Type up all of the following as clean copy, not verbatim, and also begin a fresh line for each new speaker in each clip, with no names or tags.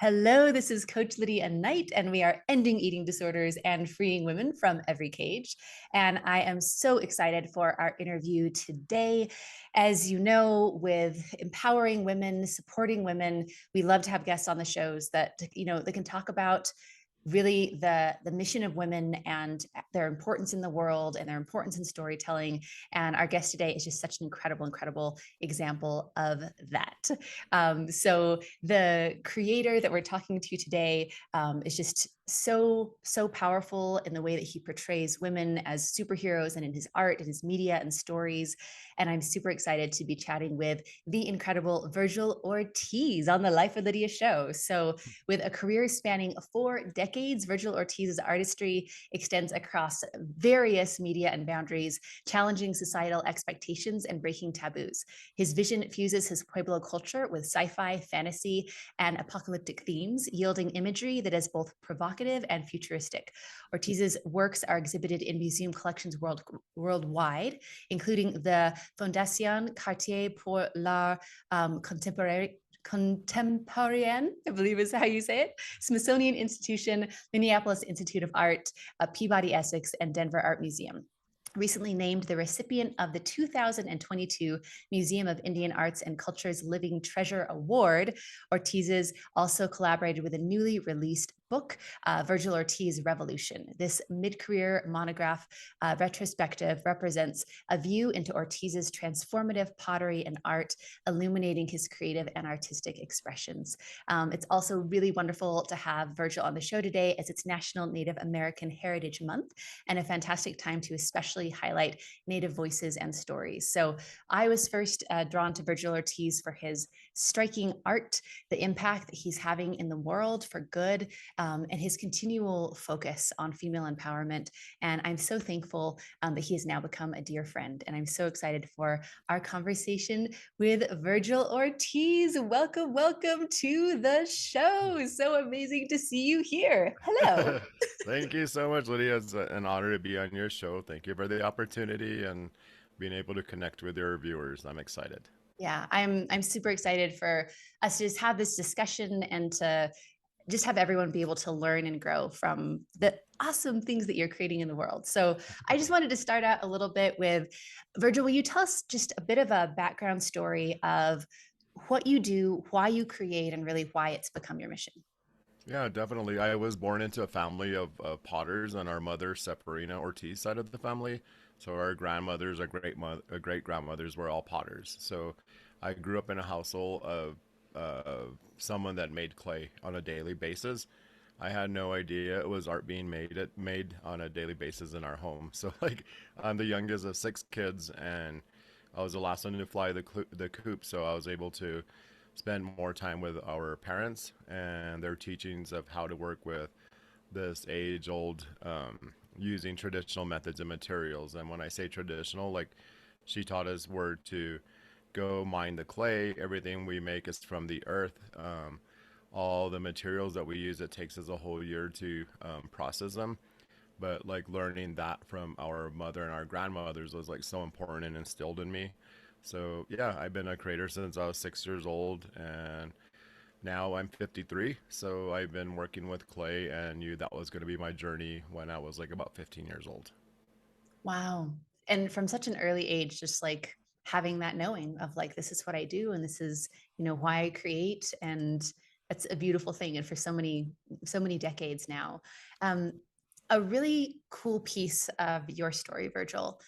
Hello, this is Coach Lydia Knight, and we are ending eating disorders and freeing women from every cage. And I am so excited for our interview today. As you know, with empowering women, supporting women, we love to have guests on the shows that can talk about really the mission of women and their importance in the world and their importance in storytelling. And our guest today is just such an incredible example of that. So the creator that we're talking to today is just so powerful in the way that he portrays women as superheroes and in his art and his media and stories. And I'm super excited to be chatting with the incredible Virgil Ortiz on the Life of Lydia show. So with a career spanning 4 decades, Virgil Ortiz's artistry extends across various media and boundaries, challenging societal expectations and breaking taboos. His vision fuses his Pueblo culture with sci-fi, fantasy, and apocalyptic themes, yielding imagery that is both provocative and futuristic. Ortiz's works are exhibited in museum collections worldwide, including the Fondation Cartier pour l'Art Contemporain, I believe is how you say it, Smithsonian Institution, Minneapolis Institute of Art, Peabody Essex, and Denver Art Museum. Recently named the recipient of the 2022 Museum of Indian Arts and Culture's Living Treasure Award, Ortiz's also collaborated with a newly released book, Virgil Ortiz Revolution. This mid-career monograph retrospective represents a view into Ortiz's transformative pottery and art, illuminating his creative and artistic expressions. It's also really wonderful to have Virgil on the show today, as it's National Native American Heritage Month and a fantastic time to especially highlight Native voices and stories. So I was first drawn to Virgil Ortiz for his striking art, the impact that he's having in the world for good, and his continual focus on female empowerment. And I'm so thankful that he has now become a dear friend. And I'm so excited for our conversation with Virgil Ortiz. Welcome to the show. So amazing to see you here. Hello.
Thank you so much, Lydia. It's an honor to be on your show. Thank you for the opportunity and being able to connect with your viewers. I'm excited.
Yeah, I'm super excited for us to just have this discussion and to just have everyone be able to learn and grow from the awesome things that you're creating in the world. So I just wanted to start out a little bit with Virgil, will you tell us just a bit of a background story of what you do, why you create, and really why it's become your mission?
Yeah, definitely. I was born into a family of potters on our mother, Separina Ortiz side of the family. So our grandmothers, great grandmothers were all potters. So I grew up in a household of someone that made clay on a daily basis. I had no idea it was art being made on a daily basis in our home. So like I'm the youngest of 6 kids, and I was the last one to fly the coop. So I was able to spend more time with our parents and their teachings of how to work with this age old using traditional methods and materials. And when I say traditional, like she taught us where to go mine the clay. Everything we make is from the earth. All the materials that we use, it takes us a whole year to process them. But like learning that from our mother and our grandmothers was like so important and instilled in me. So yeah, I've been a creator since I was 6 years old, and now I'm 53. So I've been working with clay and knew that was going to be my journey when I was like about 15 years old.
Wow. And from such an early age, just like having that knowing of like, this is what I do and this is, why I create. And it's a beautiful thing. And for so many decades now. Um, a really cool piece of your story, Virgil.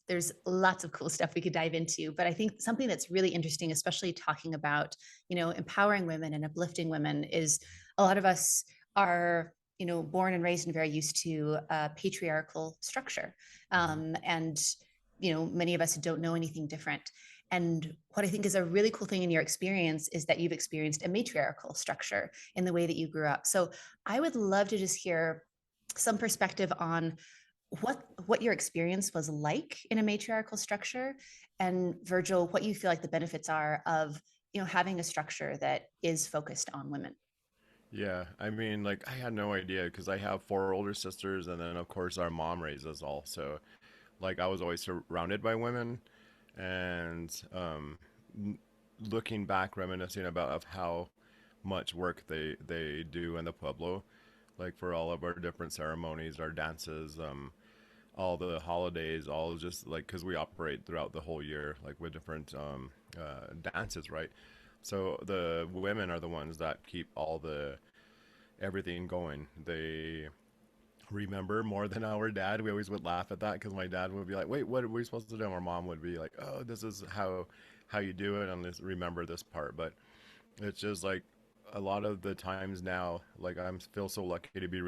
There's lots of cool stuff we could dive into, but I think something that's really interesting, especially talking about, empowering women and uplifting women, is a lot of us are born and raised and very used to a patriarchal structure.
Mhm.
And, many of us don't know anything different. And what I think is a really cool thing in your experience is that you've experienced a matriarchal structure in the way that you grew up. So I would love to just hear some perspective on what your experience was like in a matriarchal structure, and Virgil, what you feel like the benefits are of having a structure that is focused on women.
Yeah, I mean, like I had no idea because I have 4 older sisters, and then of course our mom raised us all. So like I was always surrounded by women, and looking back, reminiscing about of how much work they do in the Pueblo, like for all of our different ceremonies, our dances, all the holidays, all just like because we operate throughout the whole year, like with different dances, right? So the women are the ones that keep all the everything going. They remember more than our dad. We always would laugh at that because my dad would be like, "Wait, what are we supposed to do?" And our mom would be like, "Oh, this is how you do it, and this remember this part." But it's just like a lot of the times now, like I'm feel so lucky to be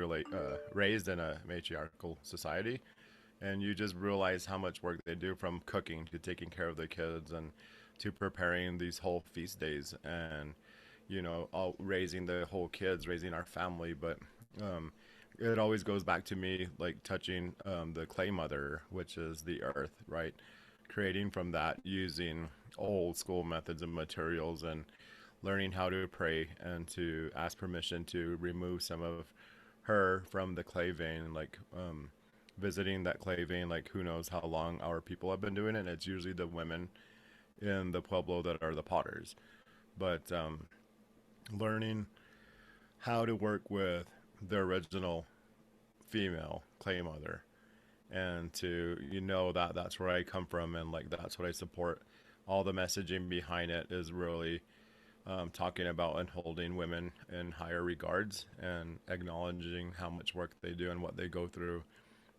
raised in a matriarchal society, and you just realize how much work they do from cooking to taking care of the kids and to preparing these whole feast days and all raising the whole kids, raising our family. But um, it always goes back to me like touching the clay mother, which is the earth, right? Creating from that using old school methods and materials and learning how to pray and to ask permission to remove some of her from the clay vein, like visiting that clay vein, like who knows how long our people have been doing it. And it's usually the women in the Pueblo that are the potters. But learning how to work with the original female clay mother and to that that's where I come from and like that's what I support. All the messaging behind it is really talking about and holding women in higher regards and acknowledging how much work they do and what they go through,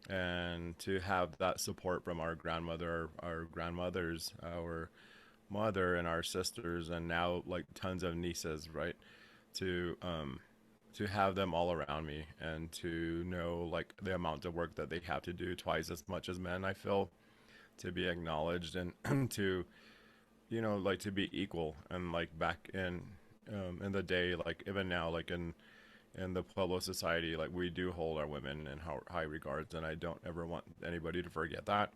and to have that support from our grandmother, our grandmothers, our mother, and our sisters, and now like tons of nieces, right? To have them all around me and to know like the amount of work that they have to do twice as much as men, I feel, to be acknowledged and to like to be equal. And like back in the day, like even now, like in the Pueblo society, like we do hold our women in high regards, and I don't ever want anybody to forget that.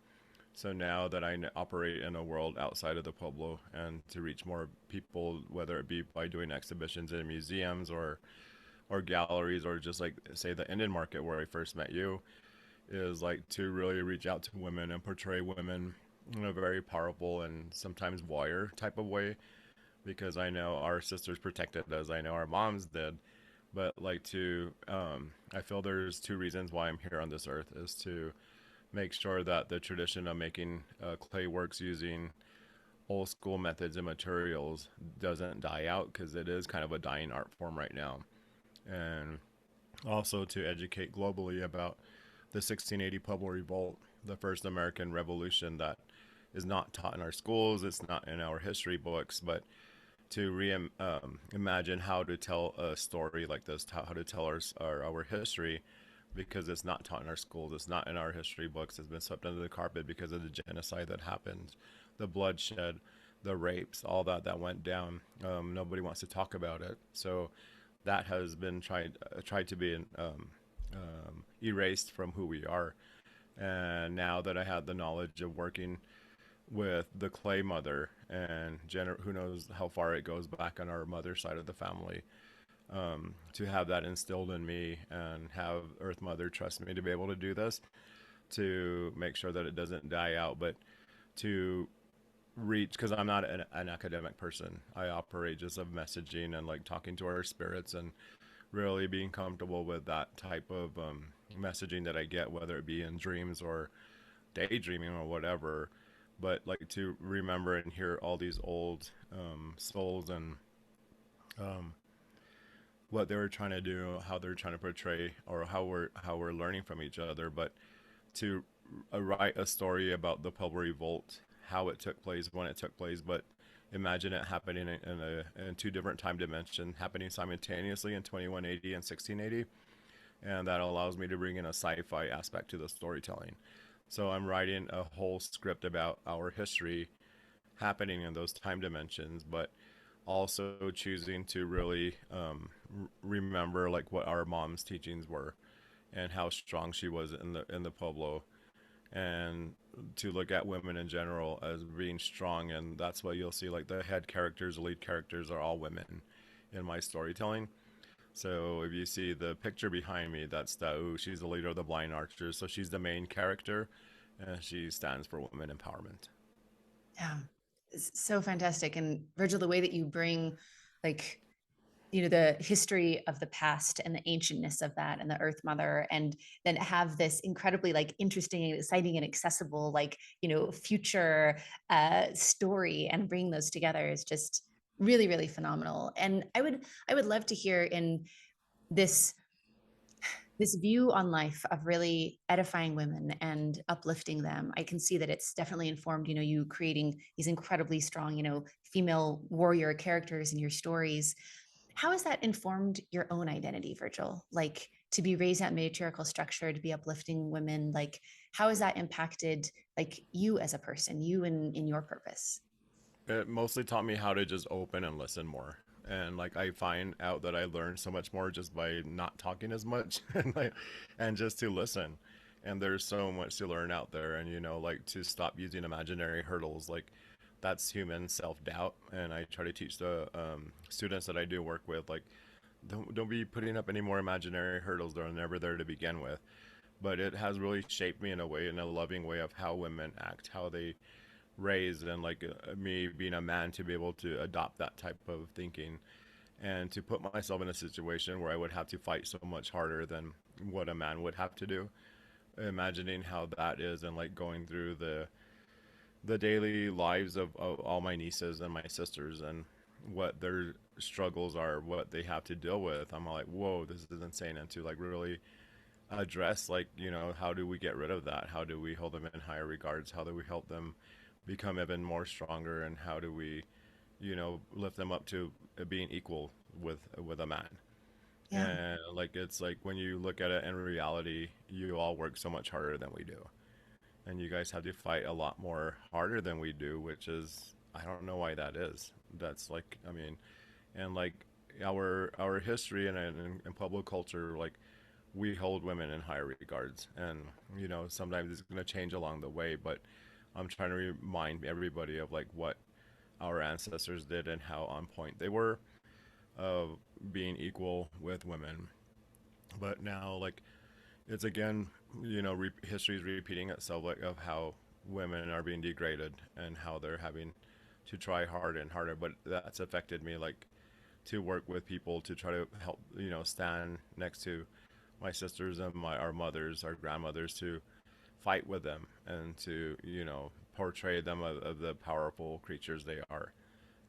So now that I operate in a world outside of the Pueblo and to reach more people, whether it be by doing exhibitions in museums or galleries or just like say the Indian market where I first met you, is like to really reach out to women and portray women in a very powerful and sometimes warrior type of way, because I know our sisters protected us, I know our moms did. But like to I feel there's two reasons why I'm here on this earth, is to make sure that the tradition of making clay works using old school methods and materials doesn't die out, because it is kind of a dying art form right now. And also to educate globally about the 1680 Pueblo Revolt, the first American revolution that is not taught in our schools, it's not in our history books, but to imagine how to tell a story like this, how to tell our history, because it's not taught in our schools, it's not in our history books, it's been swept under the carpet because of the genocide that happened, the bloodshed, the rapes, all that went down. Nobody wants to talk about it. So that has been tried to be erased from who we are. And now that I had the knowledge of working with the clay mother and who knows how far it goes back on our mother's side of the family, to have that instilled in me and have Earth Mother trust me to be able to do this, to make sure that it doesn't die out, but to reach, because I'm not an academic person. I operate just of messaging and like talking to our spirits and really being comfortable with that type of messaging that I get, whether it be in dreams or daydreaming or whatever. But like to remember and hear all these old souls and um, what they were trying to do, how they're trying to portray, or how we're learning from each other. But to write a story about the Pueblo Revolt, how it took place, when it took place, but imagine it happening in two different time dimensions, happening simultaneously in 2180 and 1680, and that allows me to bring in a sci-fi aspect to the storytelling. So I'm writing a whole script about our history happening in those time dimensions, but also choosing to really remember like what our mom's teachings were and how strong she was in the Pueblo, and to look at women in general as being strong. And that's why you'll see like the head characters, the lead characters are all women in my storytelling. So if you see the picture behind me, that's Tao. She's the leader of the blind archers, so she's the main character, and she stands for women empowerment.
Yeah, it's so fantastic. And Virgil, the way that you bring like the history of the past and the ancientness of that and the earth mother, and then have this incredibly like interesting and exciting and accessible like future story, and bringing those together is just really really phenomenal. And I would love to hear in this this view on life of really edifying women and uplifting them. I can see that it's definitely informed, you creating these incredibly strong, female warrior characters in your stories. How has that informed your own identity, Virgil? Like, to be raised in that matriarchal structure, to be uplifting women, like how has that impacted like you as a person, you in your purpose?
It mostly taught me how to just open and listen more. And like I find out that I learn so much more just by not talking as much and just to listen. And there's so much to learn out there, and like to stop using imaginary hurdles, like that's human self-doubt. And I try to teach the students that I do work with, like don't be putting up any more imaginary hurdles. They're never there to begin with. But it has really shaped me in a way, in a loving way, of how women act, how they raised, and like me being a man to be able to adopt that type of thinking, and to put myself in a situation where I would have to fight so much harder than what a man would have to do. Imagining how that is, and like going through the daily lives of all my nieces and my sisters, and what their struggles are, what they have to deal with. I'm like, whoa, this is insane. And to like really address, like, how do we get rid of that? How do we hold them in higher regards? How do we help them become even more stronger? And how do we, lift them up to being equal with a man?
Yeah.
And like it's like when you look at it in reality, you all work so much harder than we do, and you guys have to fight a lot more harder than we do, which is, I don't know why that is. That's like, I mean, and like our history and Pueblo culture, like we hold women in higher regards. And sometimes it's going to change along the way, but I'm trying to remind everybody of like what our ancestors did and how on point they were of being equal with women. But now, like, it's again, history is repeating itself, like of how women are being degraded and how they're having to try harder and harder. But that's affected me, like, to work with people to try to help, stand next to my sisters and our mothers, our grandmothers, to fight with them and to portray them of the powerful creatures they are,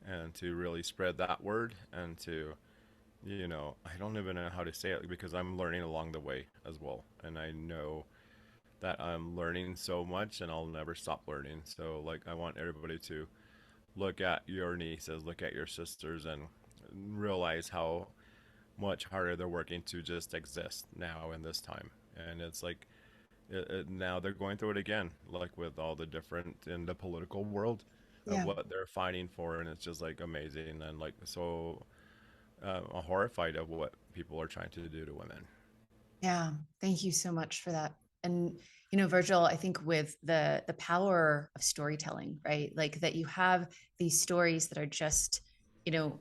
and to really spread that word, and to I don't even know how to say it because I'm learning along the way as well, and I know that I'm learning so much and I'll never stop learning. So like I want everybody to look at your nieces, look at your sisters, and realize how much harder they're working to just exist now in this time. And it's like now they're going through it again, like with all the different in the political world of
Yeah.
what they're fighting for, and it's just like amazing, and like so horrified of what people are trying to do to women.
Yeah, thank you so much for that. And Virgil, I think with the power of storytelling, right? Like that you have these stories that are just, you know,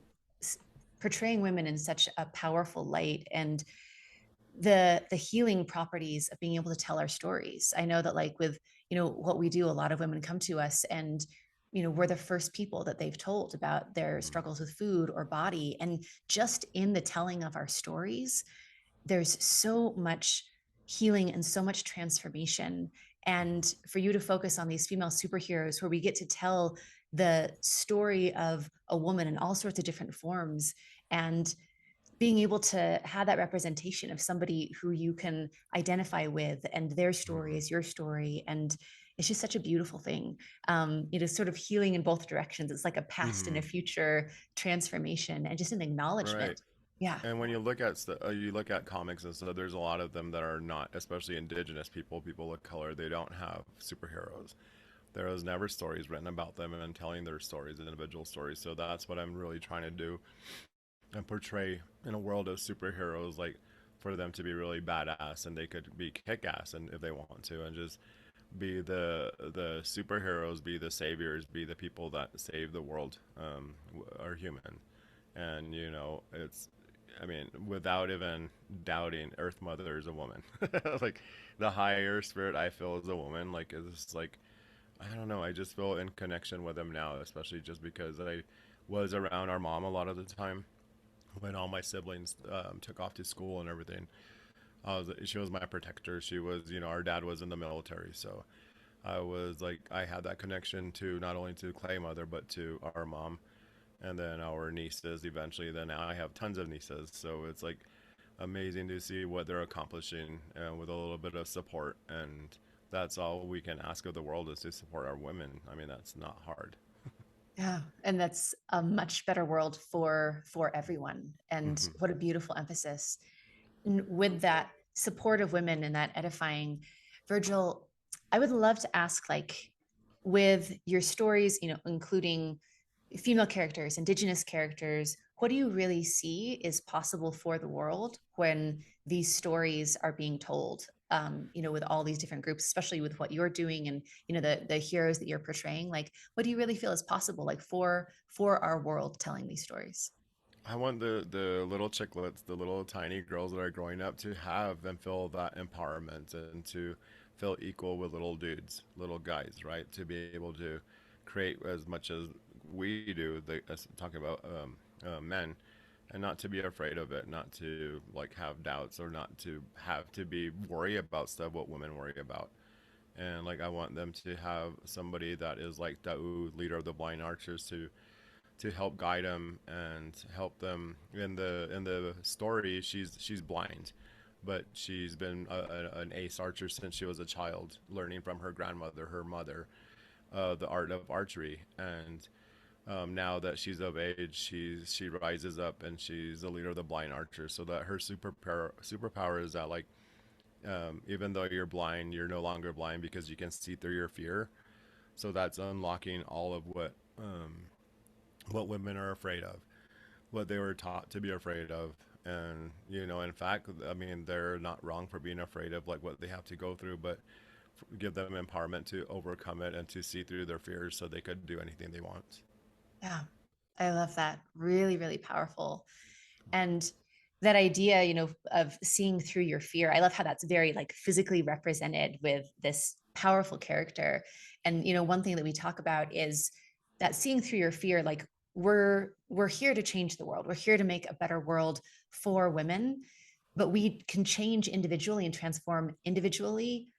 portraying women in such a powerful light, and the healing properties of being able to tell our stories. I know that like with, what we do, a lot of women come to us and we're the first people that they've told about their
Mm-hmm.
struggles with food or body. And just in the telling of our stories, there's so much healing and so much transformation. And for you to focus on these female superheroes where we get to tell the story of a woman in all sorts of different forms, and being able to have that representation of somebody who you can identify with and their story
Mm-hmm.
is your story. And it's just such a beautiful thing. It is sort of healing in both directions. It's like a past and
Mm-hmm.
a future transformation and just an
Right.
acknowledgement. Yeah.
And when you look at you look at comics and stuff, there's a lot of them that are not, especially indigenous people, people of color. They don't have superheroes. There was never stories written about them and telling their stories, individual stories. So that's what I'm really trying to do and portray in a world of superheroes, like for them to be really badass, and they could be kick-ass and if they want to, and just be the superheroes, be the saviors, be the people that save the world, are human. And it's, I mean, without even doubting, Earth Mother is a woman. Like the higher spirit I feel is a woman. Like it's like, I don't know, I just feel in connection with them now, especially just because I was around our mom a lot of the time when all my siblings took off to school and everything. She was my protector. She was, our dad was in the military, so I was like, I had that connection to not only to Clay mother, but to our mom, and then our nieces eventually. Then now I have tons of nieces, so it's like amazing to see what they're accomplishing with a little bit of support. And that's all we can ask of the world is to support our women. I mean, that's not hard.
Yeah, and that's a much better world for everyone. And
Hmm.
what a beautiful emphasis. And with that support of women and that edifying, Virgil, I would love to ask, like, with your stories, including female characters, indigenous characters, what do you really see is possible for the world when these stories are being told? With all these different groups, especially with what you're doing and the heroes that you're portraying, like what do you really feel is possible, like for our world telling these stories?
I want the little chicklets, the little tiny girls that are growing up to have and feel that empowerment and to feel equal with little dudes, little guys, right? To be able to create as much as we do, talking about men, and not to be afraid of it, not to like have doubts or not to have to be worry about stuff what women worry about. And like I want them to have somebody that is like Da'u, leader of the blind archers, to help guide them and help them in the story. She's blind, but she's been an ace archer since she was a child, learning from her grandmother, her mother, the art of archery. And now that she's of age, she rises up and she's the leader of the blind archers. So that her superpower is that like even though you're blind, you're no longer blind because you can see through your fear. So that's unlocking all of what women are afraid of, what they were taught to be afraid of. And in fact, I mean, they're not wrong for being afraid of like what they have to go through, but give them empowerment to overcome it and to see through their fears so they could do anything they want.
Yeah, I love that. Really, really powerful. And that idea, of seeing through your fear, I love how that's very like physically represented with this powerful character. And one thing that we talk about is that seeing through your fear, like we're here to change the world. We're here to make a better world for women, but we can change individually and transform individually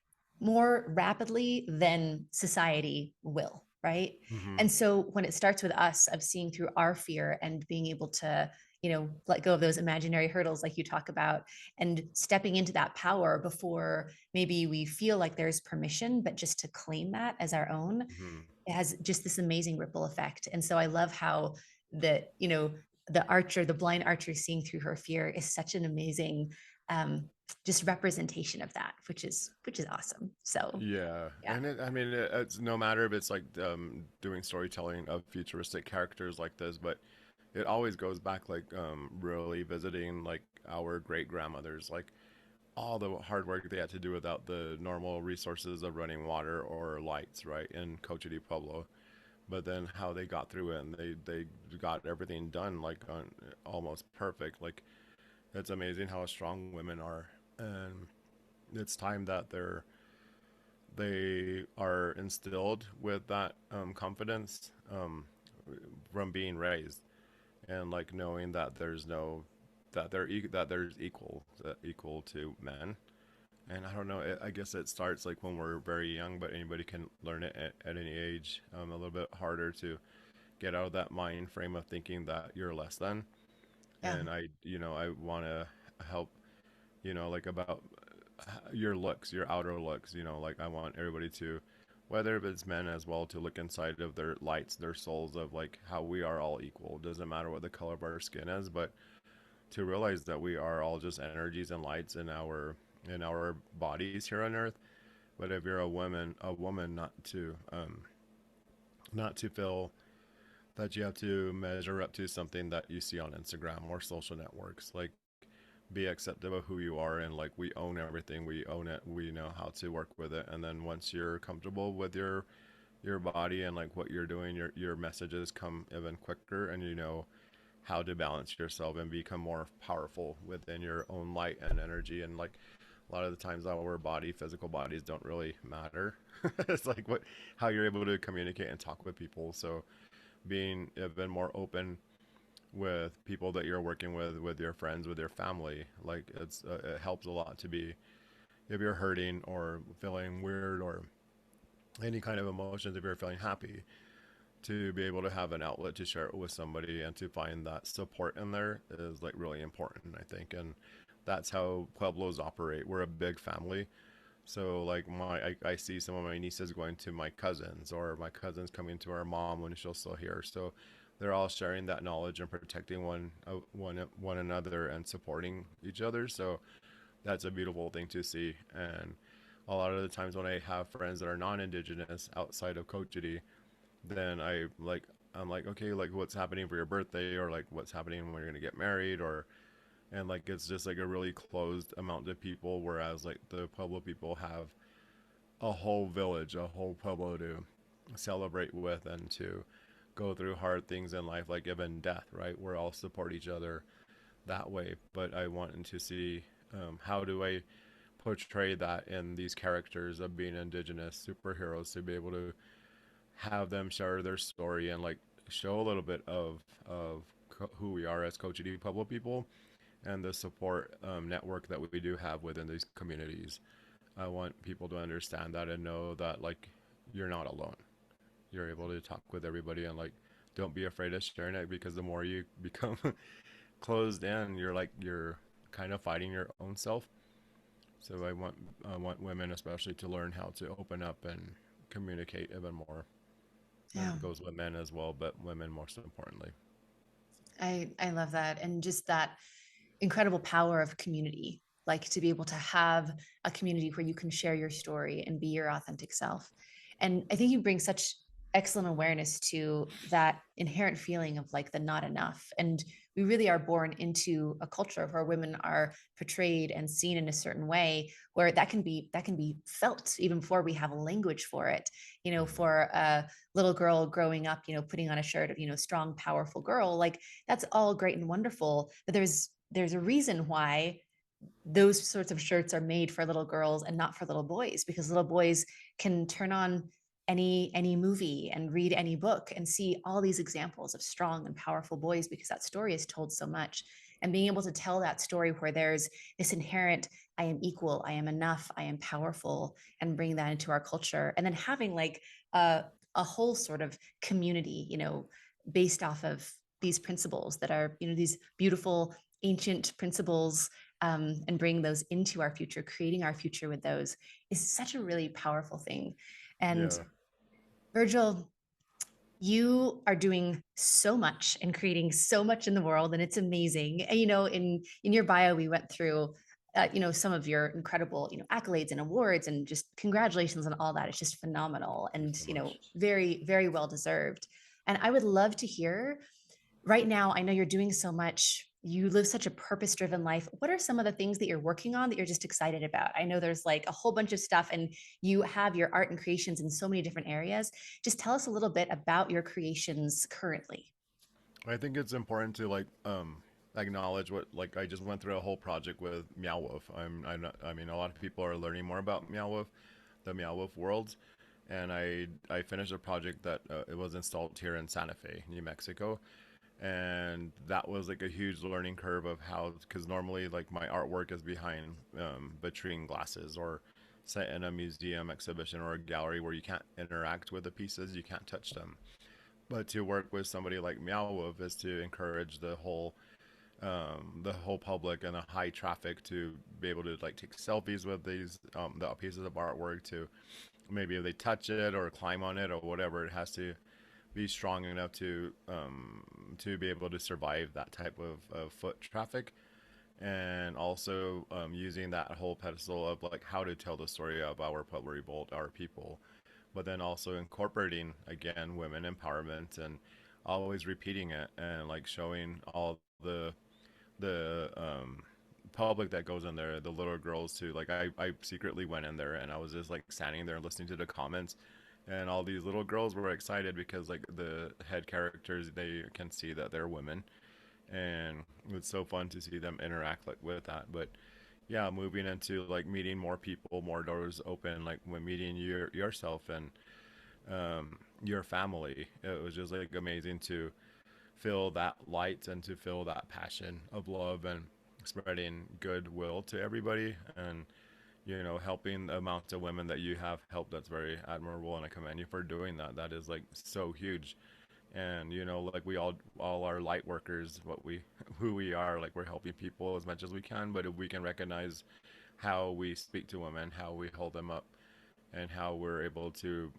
more rapidly than society will, right?
Mm-hmm.
And so when it starts with us of seeing through our fear and being able to let go of those imaginary hurdles like you talk about and stepping into that power before maybe we feel like there's permission, but just to claim that as our own,
Mm-hmm.
it has just this amazing ripple effect. And so I love how the blind archer seeing through her fear is such an amazing um, just representation of that, which is awesome. So
Yeah,
yeah.
and I mean, it's no matter if it's like doing storytelling of futuristic characters like this, but it always goes back like really visiting like our great grandmothers, like all the hard work they had to do without the normal resources of running water or lights, right, in Coche de Pueblo. But then how they got through it and they got everything done like on almost perfect. Like it's amazing how strong women are, and it's time that they are instilled with that confidence from being raised and like knowing that there's no that there's equal to men. And I don't know, I guess it starts like when we're very young, but anybody can learn it at any age. A little bit harder to get out of that mind frame of thinking that you're less than.
Yeah.
And I want to help, like about your looks, your outer looks, like I want everybody to, whether if it's men as well, to look inside of their lights, their souls of like how we are all equal. It doesn't matter what the color of our skin is, but to realize that we are all just energies and lights in our bodies here on earth. But if you're a woman, not to feel that you have to measure up to something that you see on Instagram or social networks. Like be accepting of who you are, and like we own everything, we own it, we know how to work with it. And then once you're comfortable with your body and like what you're doing, your messages come even quicker, and you know how to balance yourself and become more powerful within your own light and energy. And like a lot of the times our physical bodies don't really matter. It's like how you're able to communicate and talk with people. So being even more open with people that you're working with your friends, with your family. Like it helps a lot to be, if you're hurting or feeling weird or any kind of emotions, if you're feeling happy, to be able to have an outlet to share it with somebody and to find that support in there is like really important, I think. And that's how Pueblos operate. We're a big family. So like I see some of my nieces going to my cousins, or my cousins coming to our mom when she's still here. So they're all sharing that knowledge and protecting one another and supporting each other. So that's a beautiful thing to see. And a lot of the times when I have friends that are non-indigenous outside of Cochiti, then I'm like, okay, like what's happening for your birthday, or like what's happening when you're gonna get married, or and like it's just like a really closed amount of people, whereas like the Pueblo people have a whole village, a whole Pueblo to celebrate with and to go through hard things in life, like even death, right? We're all support each other that way. But I wanted to see, how do I portray that in these characters of being indigenous superheroes, to be able to have them share their story and like show a little bit of who we are as Cochiti Pueblo people, and the support network that we do have within these communities. I want people to understand that and know that like you're not alone. You're able to talk with everybody, and like don't be afraid of sharing it, because the more you become closed in, you're kind of fighting your own self. So I want women especially to learn how to open up and communicate even more.
Yeah.
That goes with men as well, but women most importantly.
I love that. And just that incredible power of community, like to be able to have a community where you can share your story and be your authentic self. And I think you bring such excellent awareness to that inherent feeling of like the not enough. And we really are born into a culture where women are portrayed and seen in a certain way, where that can be felt even before we have a language for it.
Mm-hmm.
For a little girl growing up, putting on a shirt of, strong, powerful girl, like that's all great and wonderful, but there's a reason why those sorts of shirts are made for little girls and not for little boys, because little boys can turn on any movie and read any book and see all these examples of strong and powerful boys, because that story is told so much. And being able to tell that story where there's this inherent, I am equal, I am enough, I am powerful, and bring that into our culture, and then having like a whole sort of community, based off of these principles that are, these beautiful ancient principles, and bring those into our future, creating our future with those, is such a really powerful thing. And
Yeah.
Virgil, you are doing so much and creating so much in the world, and it's amazing. And, in your bio, we went through, some of your incredible, accolades and awards, and just congratulations on all that. It's just phenomenal,
Thank you
and
so much.
very, very well deserved. And I would love to hear right now. I know you're doing so much. You live such a purpose driven life. What are some of the things that you're working on that you're just excited about? I know there's like a whole bunch of stuff, and you have your art and creations in so many different areas. Just tell us a little bit about your creations currently.
I think it's important to like acknowledge what, like, I just went through a whole project with Meow Wolf. I'm not, I mean, a lot of people are learning more about Meow Wolf, the Meow Wolf world, and I finished a project that it was installed here in Santa Fe, New Mexico, and that was like a huge learning curve of how, because normally like my artwork is behind vitrine glasses, or set in a museum exhibition or a gallery where you can't interact with the pieces, you can't touch them. But to work with somebody like Meow Wolf is to encourage the whole public and the high traffic to be able to like take selfies with these the pieces of artwork, to maybe if they touch it or climb on it or whatever, it has to be strong enough to be able to survive that type of foot traffic. And also using that whole pedestal of like how to tell the story of our Pueblo Revolt, our people, but then also incorporating again women empowerment, and always repeating it, and like showing all the public that goes in there, the little girls too. Like I secretly went in there and I was just like standing there and listening to the comments, and all these little girls were excited because like the head characters, they can see that they're women, and it's so fun to see them interact like with that. But yeah, moving into like meeting more people, more doors open, like when meeting yourself and your family, it was just like amazing to feel that light and to feel that passion of love and spreading goodwill to everybody, and helping the amount of women that you have helped, that's very admirable, and I commend you for doing that. That is like so huge. And like we all are light workers, what we who we are, like we're helping people as much as we can, but if we can recognize how we speak to women, how we hold them up, and how we're able to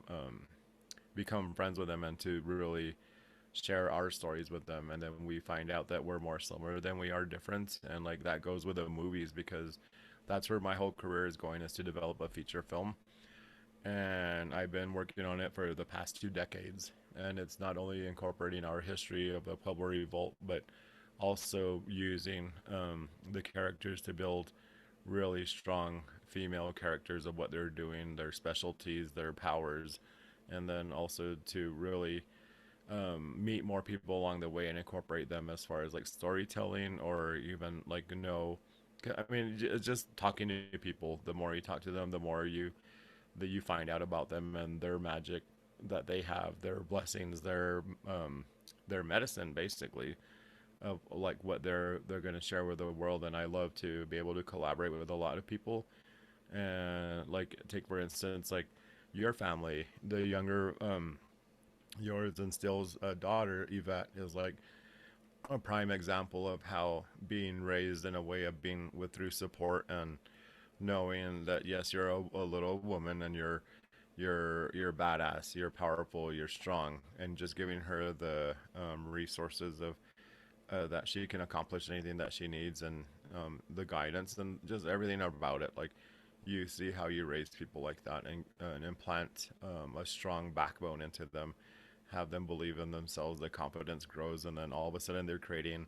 become friends with them and to really share our stories with them, and then we find out that we're more similar than we are different. And like that goes with the movies, because that's where my whole career is going, is to develop a feature film. And I've been working on it for the past 2 decades, and it's not only incorporating our history of the Pueblo revolt, but also using the characters to build really strong female characters of what they're doing, their specialties, their powers, and then also to really meet more people along the way and incorporate them as far as like storytelling, or even like I mean, just talking to people. The more you talk to them, the more you find out about them and their magic that they have, their blessings, their medicine, basically, of like what they're going to share with the world. And I love to be able to collaborate with a lot of people. And like, take for instance, like your family, the younger yours and Still's daughter Yvette is like a prime example of how being raised in a way of being with through support, and knowing that yes, you're a little woman, and you're badass, you're powerful, you're strong, and just giving her the resources of that she can accomplish anything that she needs, and the guidance and just everything about it. Like, you see how you raise people like that, and implant a strong backbone into them, have them believe in themselves, the confidence grows, and then all of a sudden they're creating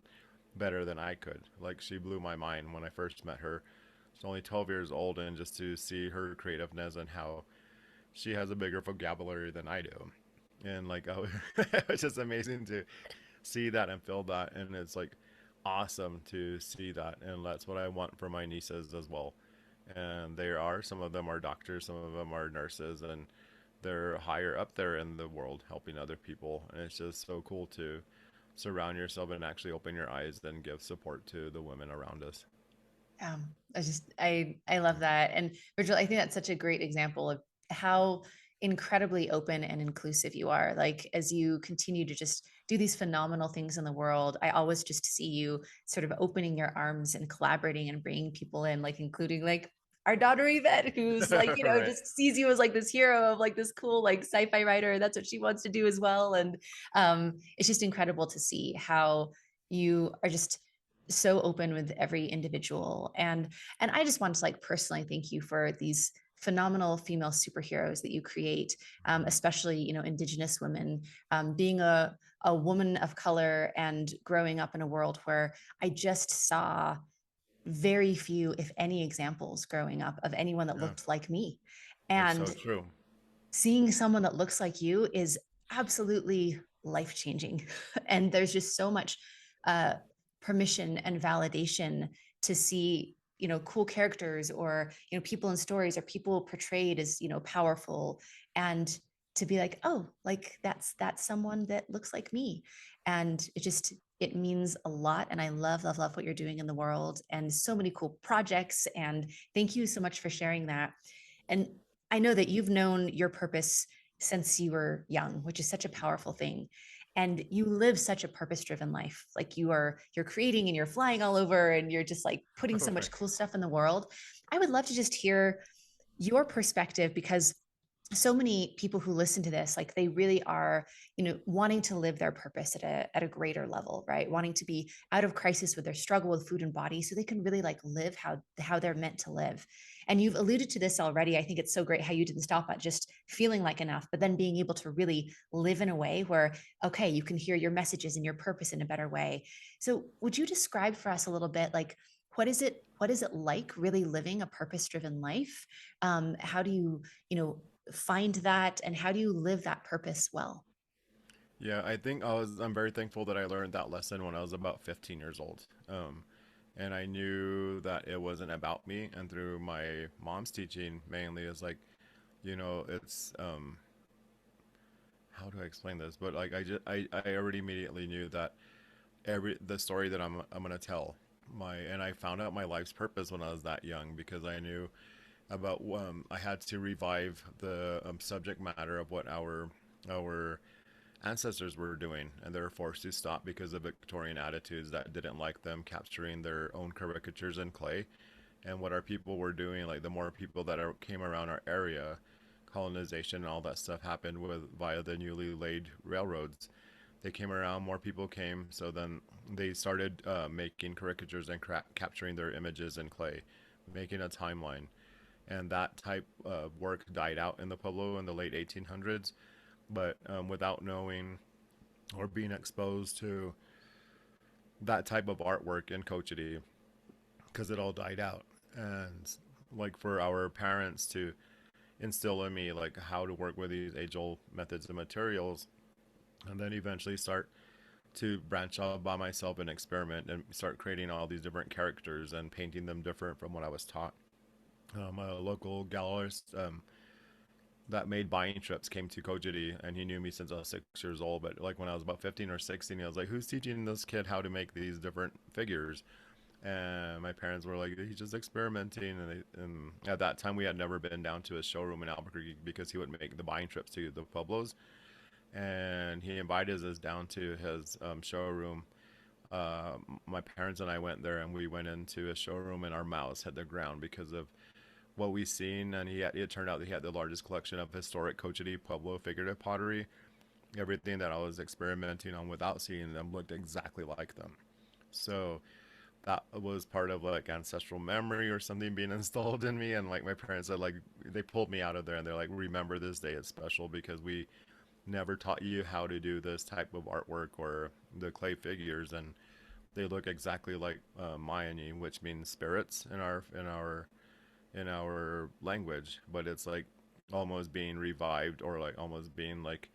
better than I could. Like, she blew my mind when I first met her. She's only 12 years old, and just to see her creativeness and how she has a bigger vocabulary than I do. And like, oh, it's just amazing to see that and feel that. And it's like awesome to see that. And that's what I want for my nieces as well. And some of them are doctors, some of them are nurses, and they're higher up there in the world helping other people. And it's just so cool to surround yourself and actually open your eyes and give support to the women around us.
I love that. And Virgil, I think that's such a great example of how incredibly open and inclusive you are. Like, as you continue to just do these phenomenal things in the world, I always just see you sort of opening your arms and collaborating and bringing people in, like including like our daughter Yvette, who's like,
Right.
just sees you as like this hero of like this cool like sci-fi writer. That's what she wants to do as well. And it's just incredible to see how you are just so open with every individual. And I just want to like personally thank you for these phenomenal female superheroes that you create, especially Indigenous women, being a woman of color and growing up in a world where I just saw very few, if any, examples growing up of anyone that
Yeah,
looked like me.
that's so
And
true.
seeing someone that looks like you is absolutely life changing. And there's just so much uh, permission and validation to see cool characters, or people in stories, or people portrayed as powerful, and to be like, oh, like that's someone that looks like me. And it means a lot. And I love what you're doing in the world, and so many cool projects. And thank you so much for sharing that. And I know that you've known your purpose since you were young, which is such a powerful thing. And you live such a purpose-driven life. Like, you're creating and you're flying all over, and you're just like putting so much
Right.
cool stuff in the world. I would love to just hear your perspective, because so many people who listen to this, like, they really are wanting to live their purpose at a greater level, right? Wanting to be out of crisis with their struggle with food and body, so they can really like live how they're meant to live. And you've alluded to this already. I think it's so great how you didn't stop at just feeling like enough, but then being able to really live in a way where, okay, you can hear your messages and your purpose in a better way. So would you describe for us a little bit, like, what is it like really living a purpose driven life? How do you find that, and how do you live that purpose well?
Yeah, I'm very thankful that I learned that lesson when I was about 15 years old. And I knew that it wasn't about me, and through my mom's teaching mainly is like, it's how do I explain this? But like I already immediately knew that every the story that I'm gonna tell my and I found out my life's purpose when I was that young because I knew about I had to revive the subject matter of what our ancestors were doing, and they were forced to stop because of Victorian attitudes that didn't like them capturing their own caricatures in clay. And what our people were doing, like the more people that came around our area, colonization and all that stuff happened with via the newly laid railroads. They came around, more people came, so then they started making caricatures and capturing their images in clay, making a timeline. And that type of work died out in the Pueblo in the late 1800s. But without knowing or being exposed to that type of artwork in Cochiti, because it all died out. And like for our parents to instill in me like how to work with these age-old methods and materials, and then eventually start to branch out by myself and experiment and start creating all these different characters and painting them different from what I was taught. A local gallerist that made buying trips came to Kojiti, and he knew me since I was 6 years old. But like when I was about 15 or 16, I was like, "Who's teaching this kid how to make these different figures?" And my parents were like, "He's just experimenting." And at that time, we had never been down to his showroom in Albuquerque because he would make the buying trips to the Pueblos, and he invited us down to his showroom. My parents and I went there, and we went into his showroom, and our mouths hit the ground because of what we seen. And it turned out that he had the largest collection of historic Cochiti Pueblo figurative pottery. Everything that I was experimenting on without seeing them looked exactly like them. So that was part of like ancestral memory or something being installed in me. And like my parents said, like they pulled me out of there and they're like, remember this day is special because we never taught you how to do this type of artwork or the clay figures. And they look exactly like Mayani, which means spirits in our language, but it's like almost being revived or like almost being like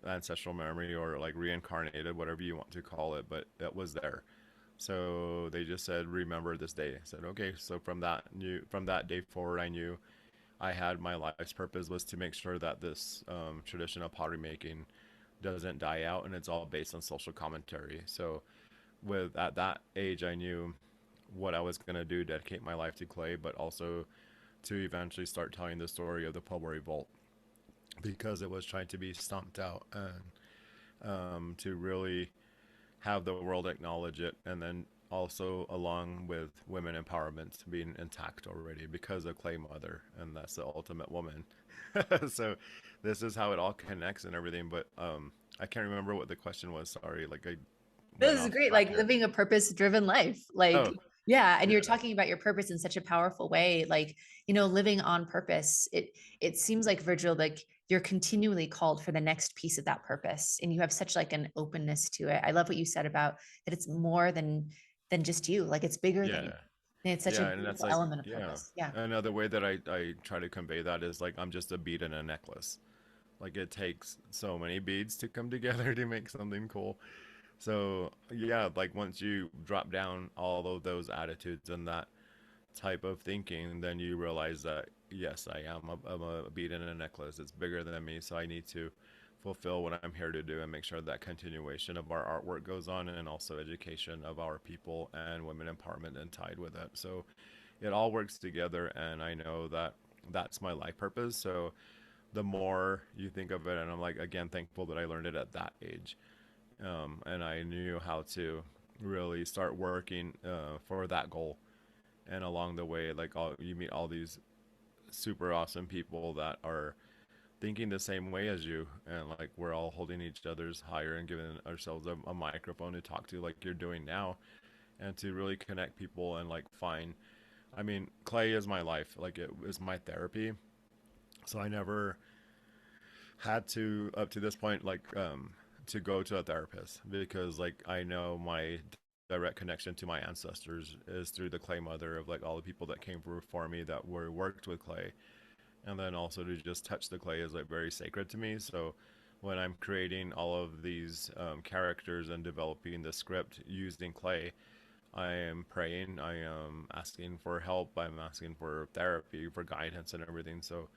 ancestral memory or like reincarnated, whatever you want to call it, but it was there. So they just said, "Remember this day." I said, "Okay." So from that day forward, I knew I had my life's purpose was to make sure that this tradition of pottery making doesn't die out, and it's all based on social commentary. So with at that age, I knew what I was gonna do, dedicate my life to clay, but also to eventually start telling the story of the Pueblo Revolt because it was trying to be stomped out and to really have the world acknowledge it, and then also along with women empowerment being intact already because of Clay Mother, and that's the ultimate woman. So this is how it all connects and everything. But I can't remember what the question was. Sorry, like I went
This is
off
great,
track
like
here.
living a purpose driven life.
Oh,
Like, yeah, and you're
yeah,
talking about your purpose in such a powerful way. Like, you know, living on purpose. It seems like Virgil, like you're continually called for the next piece of that purpose, and you have such like an openness to it. I love what you said about that. It's more than just you. Like it's bigger than you.
yeah.
And it's such a
Yeah, and that's
beautiful
like,
element of
yeah.
purpose. Yeah.
Another way that I try to convey that is like I'm just a bead in a necklace. Like it takes so many beads to come together to make something cool. So yeah, like once you drop down all of those attitudes and that type of thinking, then you realize that yes, I'm a bead in a necklace. It's bigger than me, so I need to fulfill what I'm here to do and make sure that continuation of our artwork goes on, and also education of our people and women empowerment and tied with it. So it all works together, and I know that that's my life purpose. So the more you think of it, and I'm like again thankful that I learned it at that age, and I knew how to really start working for that goal. And along the way, like you meet all these super awesome people that are thinking the same way as you, and like we're all holding each other's higher and giving ourselves a microphone to talk to like you're doing now, and to really connect people and like find, I mean, clay is my life, like it is my therapy. So I never had to up to this point like to go to a therapist because like I know my direct connection to my ancestors is through the clay mother of like all the people that came before me that were worked with clay, and then also to just touch the clay is like very sacred to me. So when I'm creating all of these characters and developing the script using clay, I am praying, I am asking for help, I'm asking for therapy, for guidance and everything. So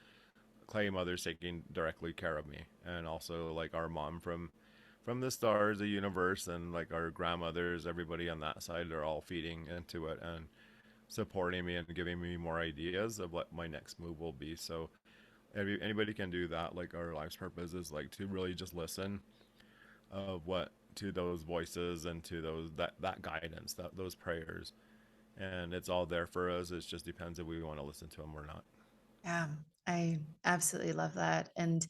clay mothers taking directly care of me, and also like our mom from the stars, the universe, and like our grandmothers, everybody on that side, they're all feeding into it and supporting me and giving me more ideas of what my next move will be. So anybody can do that. Like our life's purpose is like to really just listen of what to those voices and to those that guidance, that those prayers, and it's all there for us. It just depends if we want to listen to them or not.
Yeah, I absolutely love that. And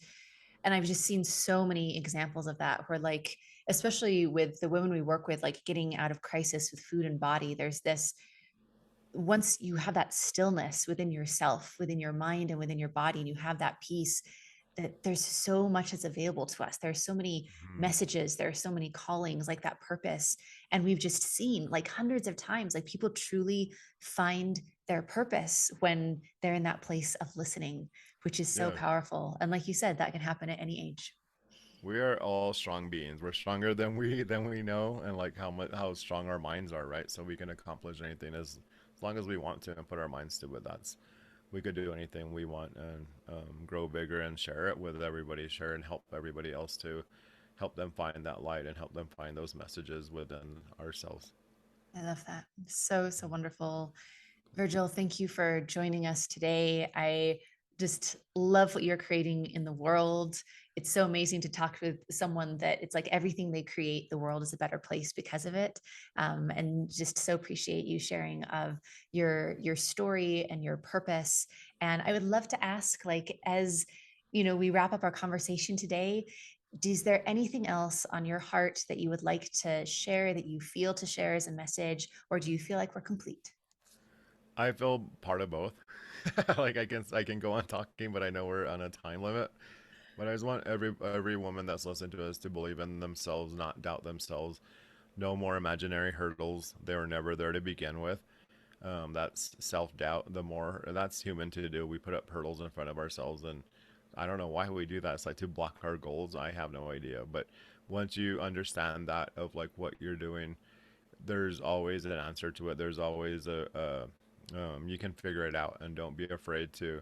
I've just seen so many examples of that where like, especially with the women we work with, like getting out of crisis with food and body, there's this, once you have that stillness within yourself, within your mind and within your body, and you have that peace, that there's so much that's available to us. There's so many
Mm-hmm.
messages, there are so many callings, like that purpose. And we've just seen like hundreds of times, like people truly find their purpose when they're in that place of listening, which is so
Yeah,
powerful. And like you said, that can happen at any age.
we are all strong beings. We're stronger than we know, and like how strong our minds are, right? So we can accomplish anything as long as we want to and put our minds to it. That's we could do anything we want and grow bigger and share it with everybody, share and help everybody else to help them find that light and help them find those messages within ourselves.
I love that. So, so wonderful. Virgil, thank you for joining us today. I just love what you're creating in the world. It's so amazing to talk with someone that it's like everything they create, the world is a better place because of it. And just so appreciate you sharing of your story and your purpose. And I would love to ask, like, as you know, we wrap up our conversation today, is there anything else on your heart that you would like to share, that you feel to share as a message, or do you feel like we're complete?
I feel part of both. Like I can go on talking, but I know we're on a time limit. But I just want every woman that's listening to us to believe in themselves, not doubt themselves. No more imaginary hurdles. They were never there to begin with. That's self doubt. The more that's human to do. We put up hurdles in front of ourselves, and I don't know why we do that. It's like to block our goals. I have no idea. But once you understand that of like what you're doing, there's always an answer to it. There's always you can figure it out, and don't be afraid to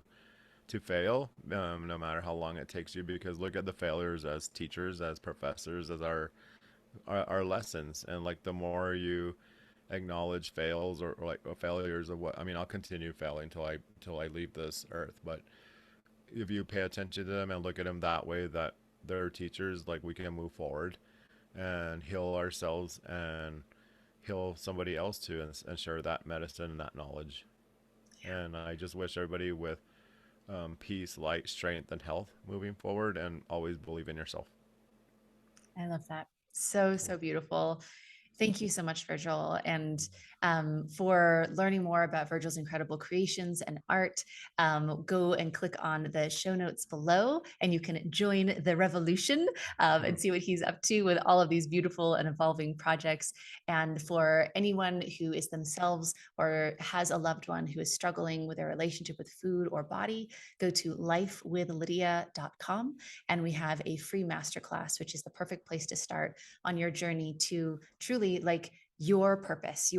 fail, no matter how long it takes you. Because look at the failures as teachers, as professors, as our lessons, and like the more you acknowledge fails or like failures of what I mean, I'll continue failing till I leave this earth. But if you pay attention to them and look at them that way, that they're teachers, like we can move forward and heal ourselves and heal somebody else too, and share that medicine and that knowledge. And I just wish everybody with peace, light, strength, and health moving forward, and always believe in yourself.
I love that. So,
Cool.
so beautiful. Thank you so much, Virgil. And for learning more about Virgil's incredible creations and art, go and click on the show notes below, and you can join the revolution and see what he's up to with all of these beautiful and evolving projects. And for anyone who is themselves or has a loved one who is struggling with their relationship with food or body, go to lifewithlydia.com, and we have a free masterclass, which is the perfect place to start on your journey to truly like your purpose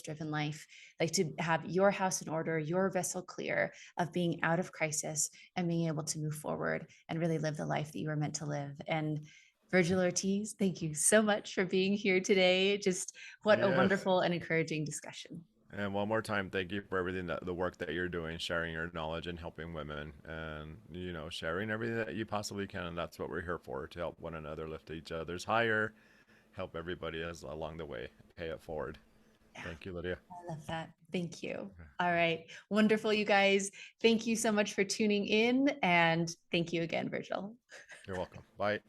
driven life, like to have your house in order, your vessel clear of being out of crisis and being able to move forward and really live the life that you were meant to live. And Virgil Ortiz, thank you so much for being here today. Just what a
Yes.
wonderful and encouraging discussion.
And one more time, thank you for everything that the work that you're doing, sharing your knowledge and helping women, and sharing everything that you possibly can. And that's what we're here for, to help one another lift each other's higher, help everybody as along the way, pay it forward.
Yeah,
Thank you, Lydia.
I love that. Thank you. All right. Wonderful, you guys. Thank you so much for tuning in. And thank you again, Virgil.
You're welcome. Bye.